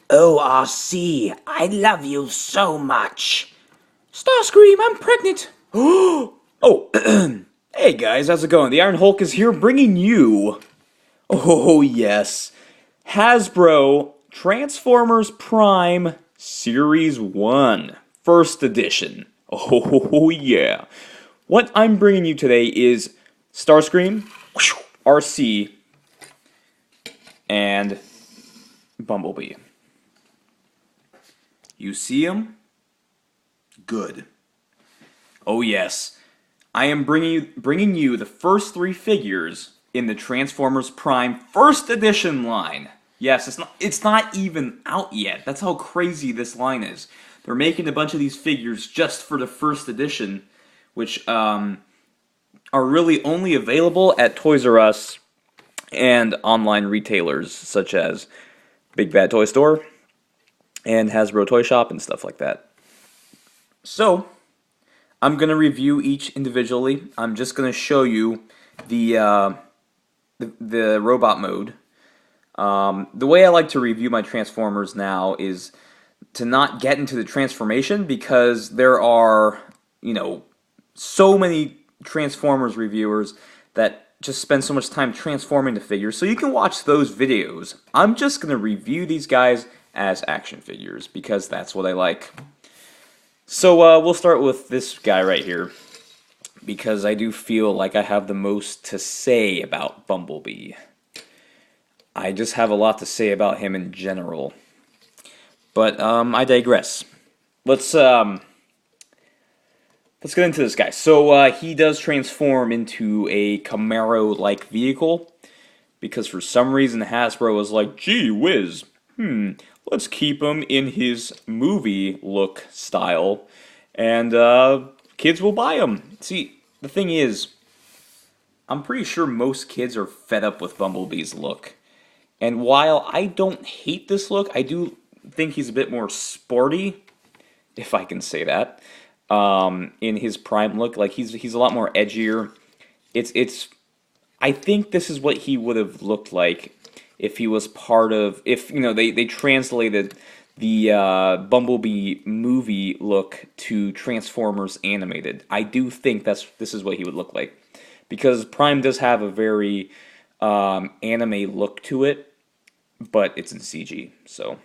Oh, Arcee, I love you so much. Starscream, I'm pregnant. Oh, hey guys, how's it going? The Iron Hulk is here bringing you. Oh, yes. Hasbro Transformers Prime Series 1, First Edition. Oh, yeah. What I'm bringing you today is Starscream, Arcee, and Bumblebee. You see him? Good. Oh, yes. I am bringing you the first three figures in the Transformers Prime First Edition line. Yes, it's not even out yet. That's how crazy this line is. They're making a bunch of these figures just for the first edition, which are really only available at Toys R Us and online retailers such as Big Bad Toy Store and Hasbro Toy Shop and stuff like that. So, I'm going to review each individually. I'm just going to show you the the robot mode. The way I like to review my Transformers now is to not get into the transformation because there are, so many Transformers reviewers that just spend so much time transforming the figures. So you can watch those videos. I'm just going to review these guys as action figures because that's what I like. So we'll start with this guy right here because I do feel like I have the most to say about Bumblebee. I just have a lot to say about him in general. But I digress. Let's get into this guy. So he does transform into a Camaro-like vehicle because for some reason Hasbro was like, gee whiz, let's keep him in his movie look style, and kids will buy him. See, the thing is, I'm pretty sure most kids are fed up with Bumblebee's look. And while I don't hate this look, I do think he's a bit more sporty, if I can say that, in his prime look. Like he's a lot more edgier. It's I think this is what he would have looked like if he was part of, if they translated the Bumblebee movie look to Transformers animated. I do think this is what he would look like because Prime does have a very anime look to it, but it's in CG. So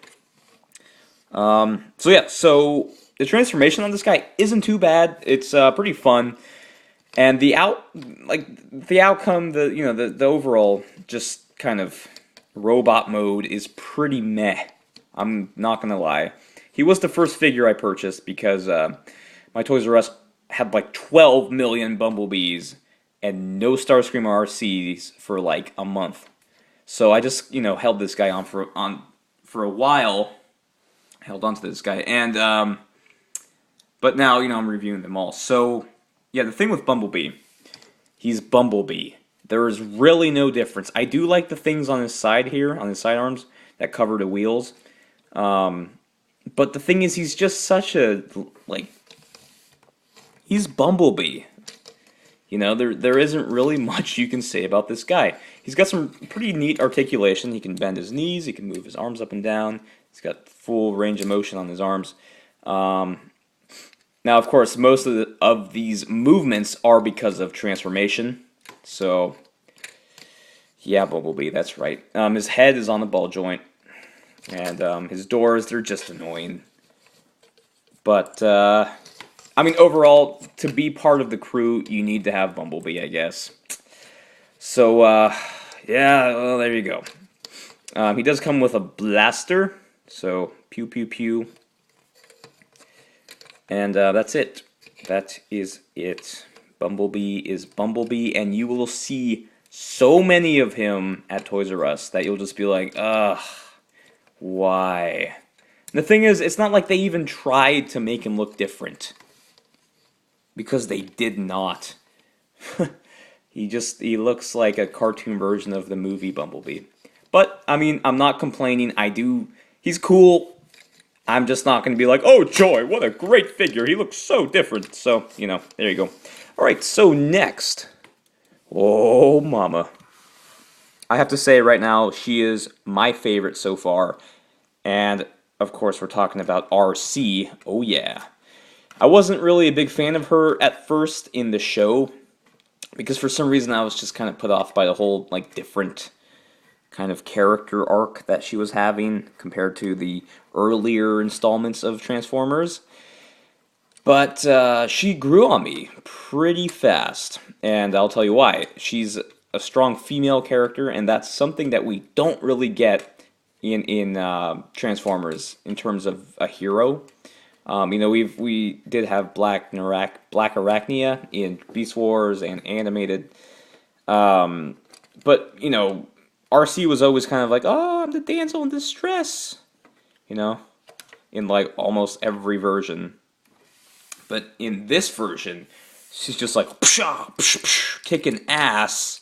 so the transformation on this guy isn't too bad. It's pretty fun. And the outcome, the overall just kind of robot mode is pretty meh. I'm not gonna lie. He was the first figure I purchased because my Toys R Us had like 12 million Bumblebees and no Starscream or Arcees for like a month. So I just held this guy on for a while. Held on to this guy, and but now I'm reviewing them all. So yeah, the thing with Bumblebee, he's Bumblebee. There is really no difference. I do like the things on his side here, on his sidearms, that cover the wheels. But the thing is, he's just such a, he's Bumblebee. There isn't really much you can say about this guy. He's got some pretty neat articulation. He can bend his knees, he can move his arms up and down. He's got full range of motion on his arms. Now, of course, most of these movements are because of transformation. So, yeah, Bumblebee, that's right. His head is on the ball joint, and his doors, they're just annoying. But, overall, to be part of the crew, you need to have Bumblebee, I guess. So, yeah, well, there you go. He does come with a blaster, so pew, pew, pew. And that's it. That is it. Bumblebee is Bumblebee, and you will see so many of him at Toys R Us that you'll just be like, ugh, why? And the thing is, it's not like they even tried to make him look different. Because they did not. He looks like a cartoon version of the movie Bumblebee. But, I'm not complaining. He's cool. I'm just not going to be like, oh, joy, what a great figure. He looks so different. So, there you go. All right, so next. Oh, mama. I have to say right now, she is my favorite so far. And, of course, we're talking about Arcee. Oh, yeah. I wasn't really a big fan of her at first in the show, because for some reason I was just kind of put off by the whole, like, different kind of character arc that she was having compared to the earlier installments of Transformers. But she grew on me pretty fast, and I'll tell you why. She's a strong female character, and that's something that we don't really get in Transformers in terms of a hero. We did have Black Arachnia in Beast Wars and animated, but Arcee was always kind of like, oh, I'm the damsel in distress, you know, in like almost every version. But in this version, she's just like pshaw, psh, psh, kicking ass.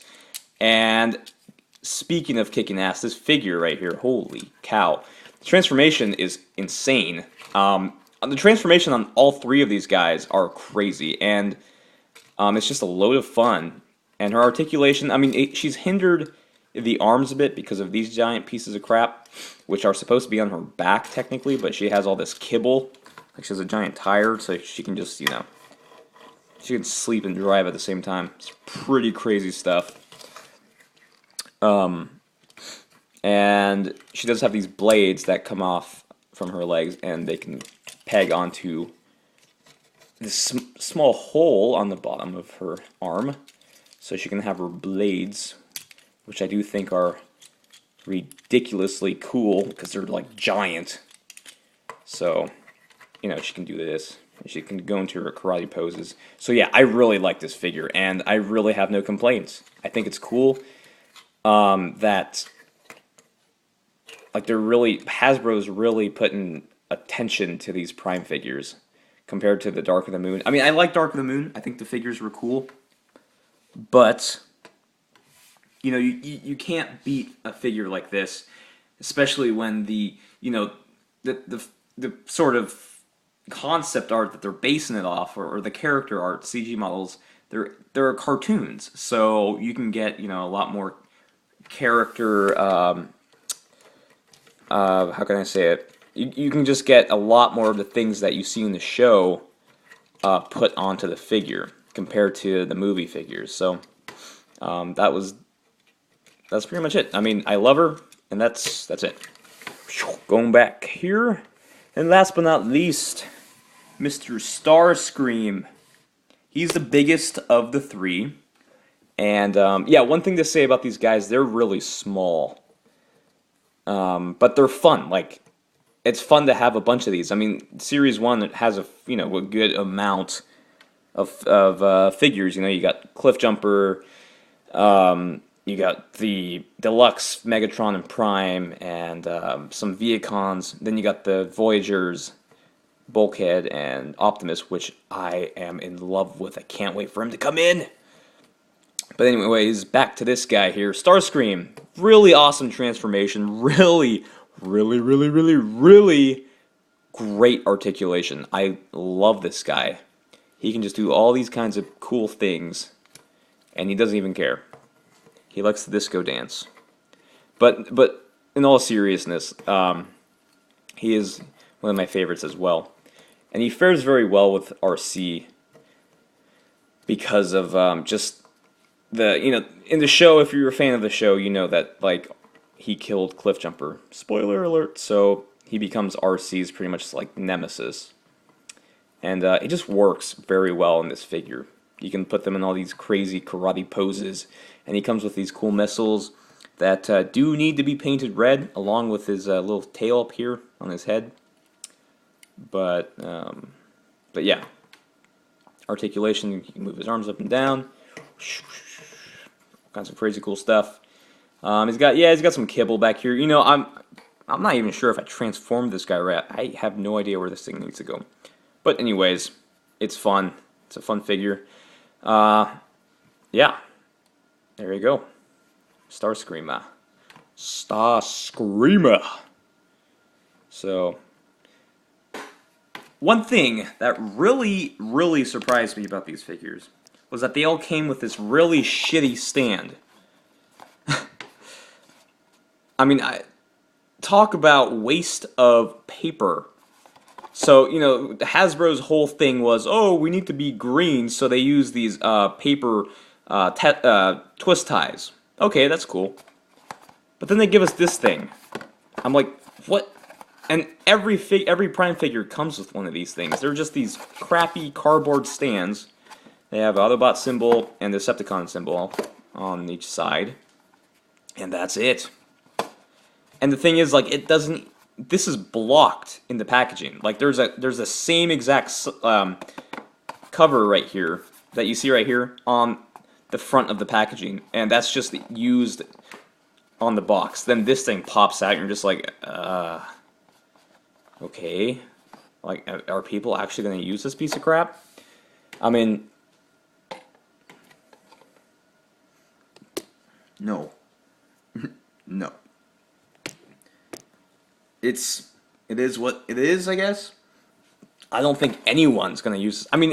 And speaking of kicking ass, this figure right here, holy cow, the transformation is insane. The transformation on all three of these guys are crazy, and it's just a load of fun. And her articulation, I mean, she's hindered the arms a bit because of these giant pieces of crap, which are supposed to be on her back technically, but she has all this kibble. Like she has a giant tire, so she can just, she can sleep and drive at the same time. It's pretty crazy stuff. And she does have these blades that come off from her legs, and they can peg onto this small hole on the bottom of her arm, so she can have her blades, which I do think are ridiculously cool because they're like giant. So, she can do this. She can go into her karate poses. So yeah, I really like this figure, and I really have no complaints. I think it's cool that like Hasbro's really putting attention to these Prime figures compared to the Dark of the Moon. I mean, I like Dark of the Moon. I think the figures were cool, but you can't beat a figure like this, especially when the sort of concept art that they're basing it off, or the character art, CG models, they're cartoons, so you can get a lot more character. How can I say it? You can just get a lot more of the things that you see in the show put onto the figure compared to the movie figures. So that's pretty much it. I mean, I love her, and that's it. Going back here, and last but not least, Mr. Starscream. He's the biggest of the three, and yeah, one thing to say about these guys, they're really small, but they're fun. Like, it's fun to have a bunch of these. I mean, Series 1 has a good amount of figures. You got Cliffjumper, you got the Deluxe Megatron and Prime, and some Viacons. Then you got the Voyagers, Bulkhead, and Optimus, which I am in love with. I can't wait for him to come in. But anyways, back to this guy here, Starscream. Really awesome transformation. Really great articulation. I love this guy. He can just do all these kinds of cool things, and he doesn't even care. He likes the disco dance. But in all seriousness, he is one of my favorites as well. And he fares very well with Arcee because of just the, in the show, if you're a fan of the show, you know that, like, he killed Cliffjumper. Spoiler alert. So he becomes Arcee's pretty much like nemesis. And it just works very well in this figure. You can put them in all these crazy karate poses, and he comes with these cool missiles that do need to be painted red, along with his little tail up here on his head. But yeah, articulation. You can move his arms up and down. Got some crazy cool stuff. He's got some kibble back here. I'm not even sure if I transformed this guy right. I have no idea where this thing needs to go. But anyways, it's fun. It's a fun figure. Yeah. There you go. Starscreamer. Starscreamer. So, one thing that really surprised me about these figures was that they all came with this really shitty stand. I mean, talk about waste of paper. So, you know, Hasbro's whole thing was, oh, we need to be green, so they use these paper twist ties. Okay, that's cool. But then they give us this thing. I'm like, what? And every Prime figure comes with one of these things. They're just these crappy cardboard stands. They have Autobot symbol and the Decepticon symbol on each side. And that's it. And the thing is, like, it doesn't... This is blocked in the packaging. Like, there's the same exact cover right here that you see right here on the front of the packaging. And that's just used on the box. Then this thing pops out and you're just like, okay. Like, are people actually going to use this piece of crap? I mean... No. No. It is what it is, I guess. I don't think anyone's gonna use this. I mean,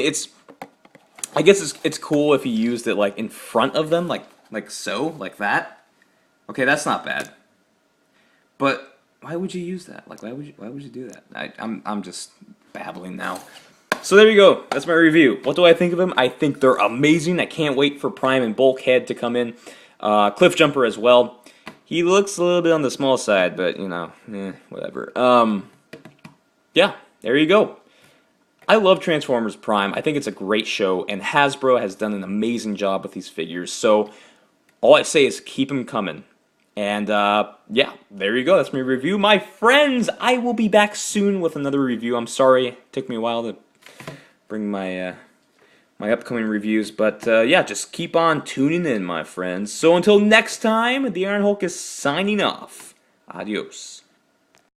I guess it's cool if you used it like in front of them, like so, like that. Okay, that's not bad. But why would you use that? Like, why would you do that? I'm just babbling now. So there you go. That's my review. What do I think of them? I think they're amazing. I can't wait for Prime and Bulkhead to come in. Cliff Jumper as well. He looks a little bit on the small side, but, you know, whatever. Yeah, there you go. I love Transformers Prime. I think it's a great show, and Hasbro has done an amazing job with these figures. So, all I say is keep them coming. And, yeah, there you go. That's my review. My friends, I will be back soon with another review. I'm sorry it took me a while to bring my upcoming reviews, but yeah, just keep on tuning in, my friends. So until next time, the Iron Hulk is signing off. Adios.